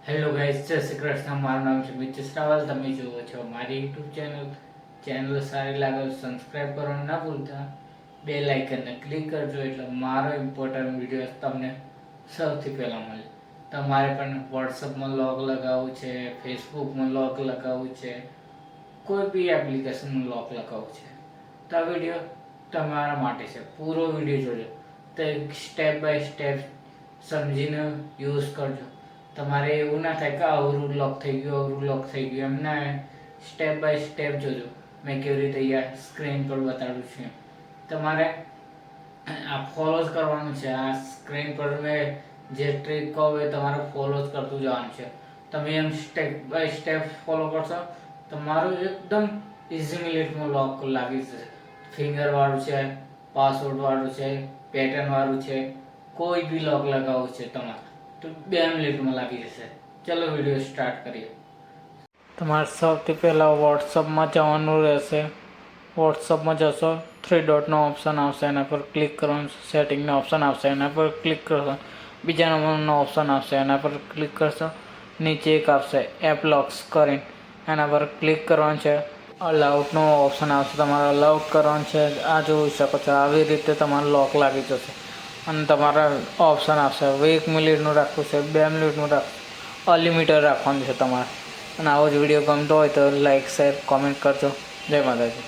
Hello guys, જય શ્રી કૃષ્ણ. મારું નામ છે મિતેશ રાવલ. તમે જુઓ છો મારી યુટ્યુબ ચેનલ સારી લાગે તો સબસ્ક્રાઈબ કરવાનું ના ભૂલતા. બેલ આઇકનને ક્લિક કરજો એટલે મારો ઇમ્પોર્ટન્ટ વિડીયો તમને સૌથી પહેલાં મળે. તમારે પણ વોટ્સઅપમાં લોગ લગાવવું છે, ફેસબુકમાં લોગ લગાવવું છે, કોઈ બી એપ્લિકેશનમાં લોગ લગાવવું છે તો આ વિડીયો તમારા માટે છે. પૂરો વિડીયો જોજો તો સ્ટેપ બાય સ્ટેપ સમજીને યુઝ કરજો. તમારે એવું ના થાય કે અવરું લોક થઈ ગયું એમ ના. સ્ટેપ બાય સ્ટેપ જોજો. મેં કેવી રીતે અહીંયા સ્ક્રીન પર બતાડું છું. તમારે આ ફોલો જ કરવાનું છે. આ સ્ક્રીન પર મેં જે ટ્રીક કહું એ તમારે ફોલો જ કરતું જવાનું છે. તમે એમ સ્ટેપ બાય સ્ટેપ ફોલો કરશો તમારું એકદમ ઇઝી મિનિટમાં લોક લાગી જશે. ફિંગર વાળું છે, પાસવર્ડ વાળું છે, પેટર્ન વાળું છે, કોઈ બી લોક લગાવવું છે તમારે તો 2 મિનિટમાં લાગી જશે. ચલો વિડીયો સ્ટાર્ટ કરીએ. તમારે સૌથી પહેલાં વોટ્સઅપમાં જવાનું રહેશે. વોટ્સઅપમાં જશો, 3 ડોટનો ઓપ્શન આવશે, એના પર ક્લિક કરવાનું. સેટિંગનો ઓપ્શન આવશે, એના પર ક્લિક કરશો. બીજા નંબરનો ઓપ્શન આવશે, એના પર ક્લિક કરશો. નીચે એક આવશે એપ લોક્સ કરીને, એના પર ક્લિક કરવાનું છે. અલાઉટનો ઓપ્શન આવશે, તમારે અલાઉટ કરવાનું છે. આ જોઈ શકો છો, આવી રીતે તમારે લોક લાગી જશે. અને તમારા ઓપ્શન આવશે. હવે 1 મિનિટનું રાખવું છે, 2 મિનિટનું રાખવું, અનલિમિટેડ રાખવાનું છે તમારે. અને આવો જ વિડીયો ગમતો હોય તો લાઈક, શેર, કોમેન્ટ કરજો. જય માતાજી.